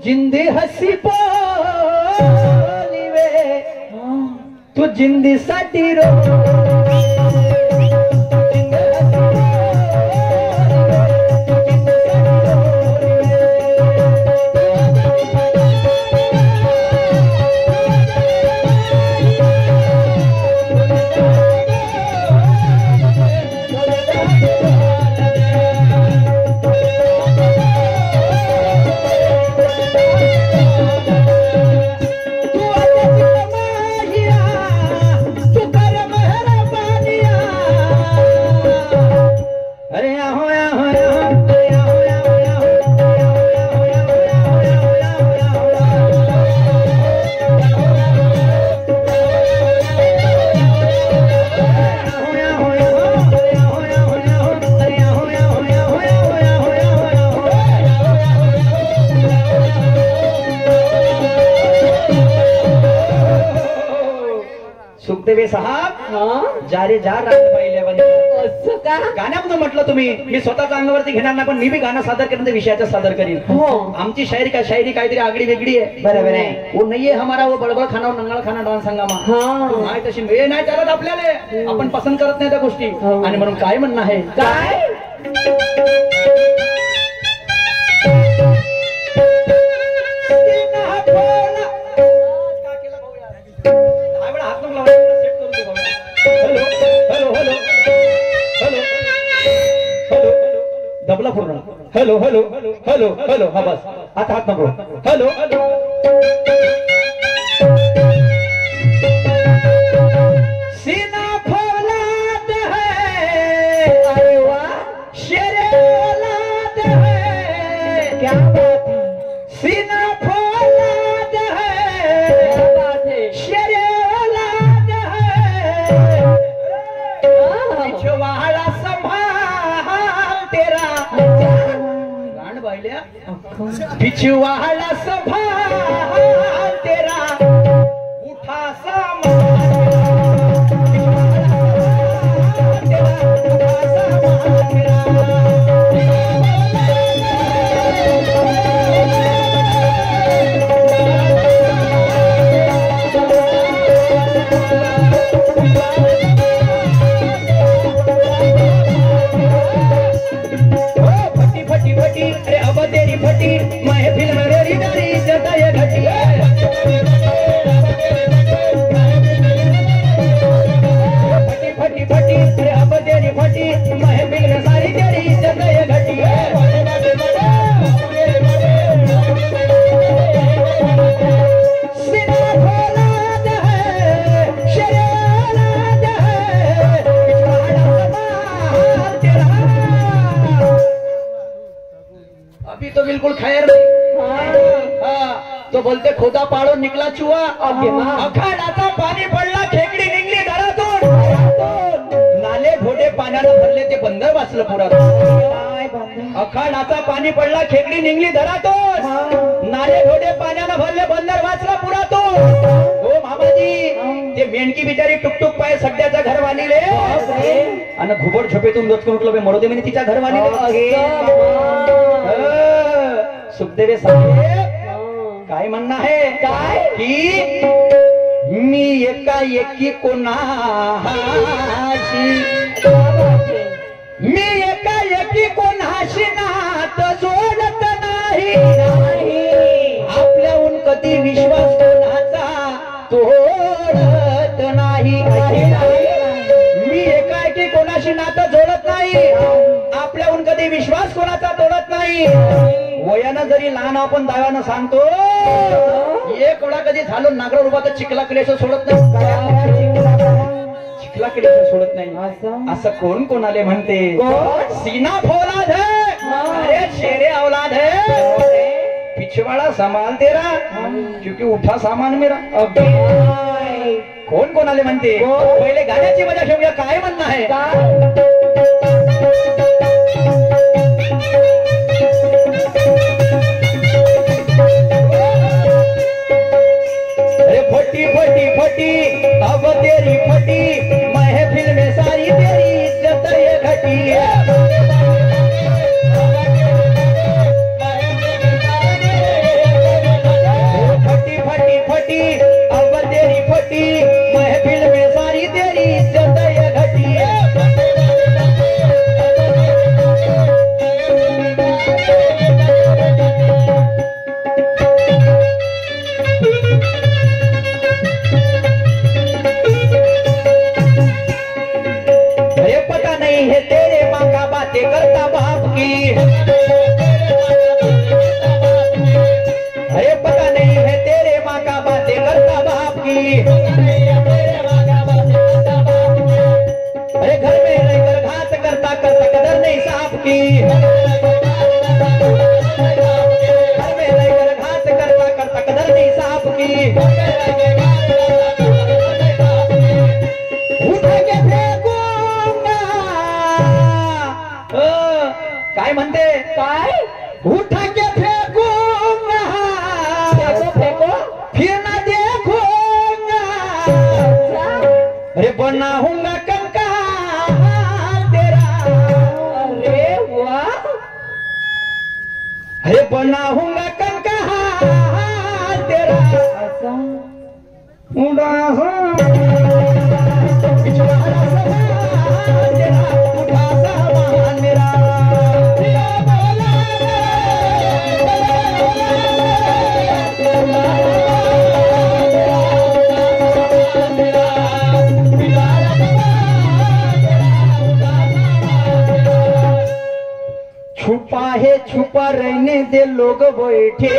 जिंदे हसी बोलिवे तू जिंदी साठी रो सुखदेवे साहेब जारे जा गाण्यामध्ये म्हटलं तुम्ही मी स्वतःच्या अंगावरती घेणार नाही पण मी बी गाणं सादर करेन विषयाचं सादर करीन आमची शायरी काहीतरी आगळी वेगळी आहे बरोबर आहे वो नाहीये हमारा वो बडबड खाना नंगाळ खाना डान्स हंगामा नाही तशी वेळ नाही चालत आपल्याला आपण पसंत करत नाही त्या गोष्टी आणि म्हणून काय म्हणणं आहे काय दबला पूर्ण हॅलो हॅलो हॅलो हॅलो हा बस आता हात नको हॅलो सीना फौलाद है अरे वाह शेर औलाद है क्या बात है सीना फौलाद है क्या बात है शेर औलाद है पिछवाड़ा संभाल तेरा गान बाइल्या पिछवाड़ा संभाल तेरा उठा महफिल में रेरी डारी जताए घटी फटी फटी फटी अरे अब तेरी फटी महफिल में सारी तेरी जताए घटी सीना फौलाद है शेर औलाद है अभी तो बिल्कुल खैर नहीं तो बोलते खुदा पाड़ो निकला चुआ अखाडाचा पाणी पडला खेकडी निघली घरातून नाले घोडे पाण्यानं भरले ते बंदर वाचलं पुरातून अखाडाचा पाणी पडला खेकडी निघली घरातून नाले घोडे पाण्यानं भरले बंदर वाचला पुरातून हो मामाजी ते मेणकी बिचारी टुकटुक पाय सड्याचं घर बांधिले आणि घुबड झोपेतून दोचकून उठलो मरोदे म्हणे तिच्या घर बांधिले सुखदेवे साहेब काय म्हणणं आहे काय की मी एकाएकी कोणाशी मी एकाएकी कोणाशी नात जोडत नाही आपल्याहून कधी विश्वास कोणाचा तोडत नाही मी एकाएकी कोणाशी नातं जोडत नाही आपल्याहून कधी विश्वास कोणाचा तोडत नाही वयानं जरी लहान आपण दाव्यानं सांगतो एक वेळा कधी झालो नागरा उभा तर चिखलाकडे सोडत नाही चिखलाकडे सोडत नाही असं कोण कोणाले म्हणते सीना फौलाद है अरे शेरे औलाद है पिछवाड़ा संभाल तेरा क्योंकि उठा सामान मेरा कोण कोणाले म्हणते पहिले गाण्याची मजा घेऊया काय म्हणणं आहे अरे फटी फटी फटी अब तेरी फटी महफिल में सारी तेरी इज्जत ये घटी फटी फटी फटी अब तेरी फटी महफिल में सारी तेरी इज्जत ये घटी अरे पता नहीं है तेरे माँ का बातें करता बाप की अरे पता नहीं है तेरे माँ का बातें करता बाप की अरे घर में रहकर घात करता करता कदर नहीं साफ की घर में रहकर घात करता करता कदर नहीं साफ की उठ के फेकूंगा काय म्हणते काय उठ के फेकूंगा फेंको फिर ना देखूंगा अरे बनाऊंगा कंकाल तेरा अरे वाह अरे बनाऊंगा कंकाल तेरा उड़ा छुपा है छुपा रहने दे लोग बैठे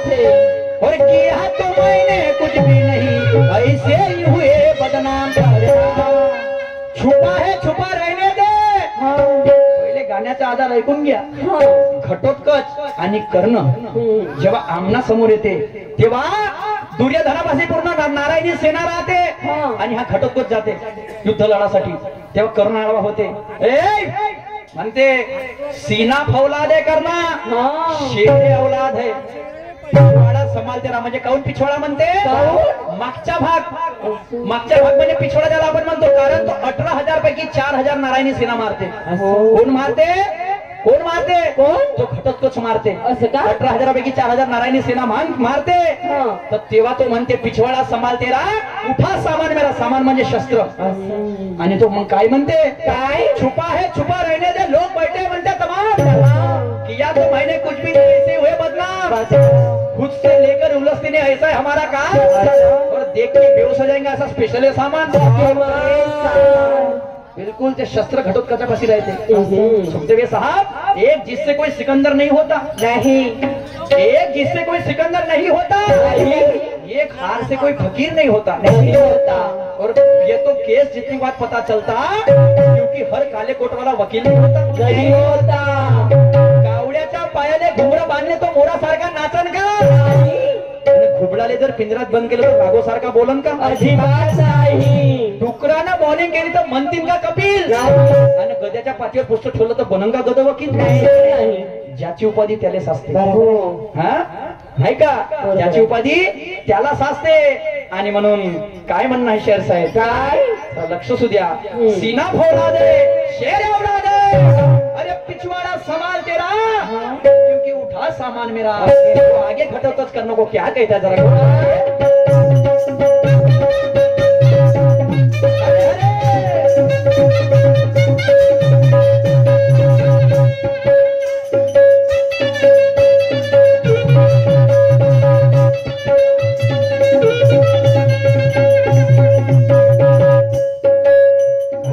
थे और किया तो मैंने कुछ भी नहीं ऐसे ही हुए बदनाम छुपा है छुपा रहने दे पहिले गाण्याचा आधार ऐकून घ्या घटोत्कच आणि कर्ण जेव्हा आमना समोर येते तेव्हा दुर्योधनापाशी पूर्ण नारायणी सेना राहते आणि हा घटोत्कच जाते युद्ध लढासाठी तेव्हा कर्ण आळवा होते म्हणते सीना फौलाद है करना शेर औलाद है पिछवाडा संभालते ना म्हणजे काऊन पिछवाडा म्हणते मागचा भाग म्हणजे पिछवाडा ज्याला आपण म्हणतो कारण तो 18,000 पैकी 4,000 नारायणी सेना मारते कोण मारते तो घटोत्कच मारते 18,000 पैकी 4,000 नारायणी सेना मारते तर तेव्हा तो म्हणते पिछवाडा संभालते रा उठा सामान मेरा सामान म्हणजे शस्त्र आणि तो मग काय म्हणते काय छुपा है छुपा रहने दे लोग बैठे म्हणते तमाम किया तो मैंने कुछ भी नहीं ऐसे हुए बदनाम खुद से लेकर उलझते नहीं ऐसा है हमारा काम और देख के बेहोश हो जाएंगे ऐसा स्पेशल है सामान बिल्कुल ते शस्त्र घटोत्कचा पासी रहते सुखदेव साहब एक जिससे कोई सिकंदर नहीं होता नहीं एक जिससे कोई सिकंदर नहीं होता एक हार से कोई फकीर नहीं होता और ये तो केस जितनी बात पता चलता क्योंकि हर काले कोट वाला वकील नहीं होता कावड्याच्या पायाले घुमरा बांधले तो मोरा सारखा नाचन का घुबडाले जर पिंजरात बंद केलं तर राघो सारखा बोलन का अजिबात नाही डुकरानं बॉलिंग केली तर म्हणतील का कपिल आणि गद्याच्या पाठीवर पुष्ट ठेवलं तर बनन का गद वकील नाही ज्याची उपाधी त्याला सासते हा नाही का ज्याची उपाधी त्याला सासते आणि म्हणून काय म्हणणं आहे शेर साहेब काय लक्ष असू द्या सीना फोडा दे शेर एवढा दे अरे पिछवाड़ा संभाल तेरा क्योंकि उठा सामान मेरा तो आगे घटोत्कच करने को क्या कहता जरा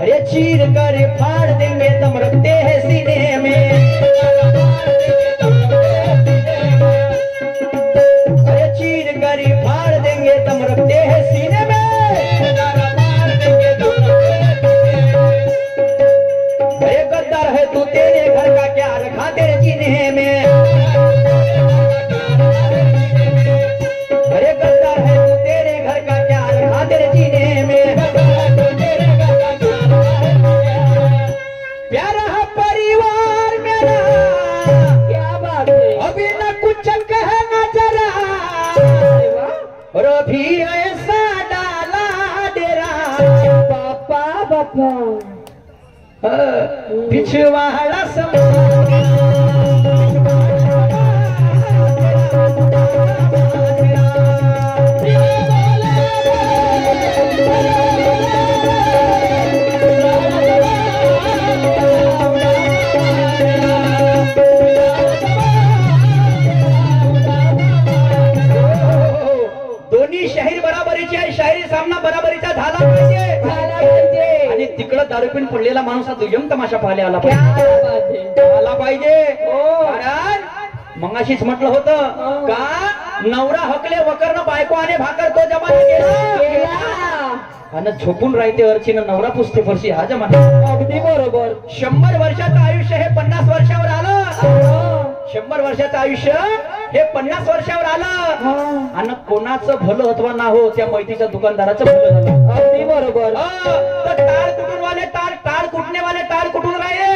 अरे चीर कर फाड़ देंगे दम रखते हैं सीने में अरे चीर कर फाड़ दे पिछवाड़ा दोन्ही शाहीर बराबरीची आहे. शाहिरी सामना बराबरीचा झाला पाहिजे. आणि तिकडं दारू पिऊन पडलेला माणूस हा दुय्यम तमाशा पाहायला आला पाहिजे. कारण मगाशीच म्हटलं होतं का नवरा हकले वकरनं बायको आणि भाकर तो जमाना गेला आणि झोपून राहते अर्चीनं नवरा पुसते फरशी हा जमाना. अगदी बरोबर. 100 वर्षाचं आयुष्य हे 50 वर्षावर आलं. 100 वर्षाचं आयुष्य हे 50 वर्षावर आलं. आणि कोणाचं भलं अथवा ना हो त्या मैतीच्या दुकानदाराचं भलं झालं. अगदी बरोबर. तर टाळ कुटून वाले टाळ कुटणेवाले टाळ कुठून राहिले.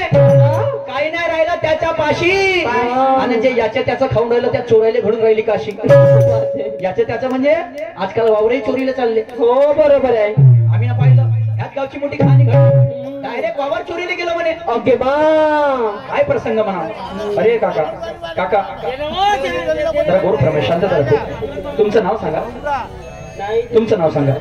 काही नाही राहिलं त्याच्या पाशी. आणि जे याच्या त्याचं खाऊन राहिलं त्या चोरायला घडून राहिली काशी. याच्या त्याचं म्हणजे आजकाल वावरही चोरीला चालले. हो बरोबर आहे. आम्ही ना पाहिलं ह्याच गावची मोठी कहाणी घडली. डायरेक्ट वावर चोरीला गेलं म्हणे. अगे बा काय प्रसंग म्हणा. अरे काका काका जरा गोड प्रमेश शांत. तुमचं नाव सांगा. तुमचं नाव सांगा.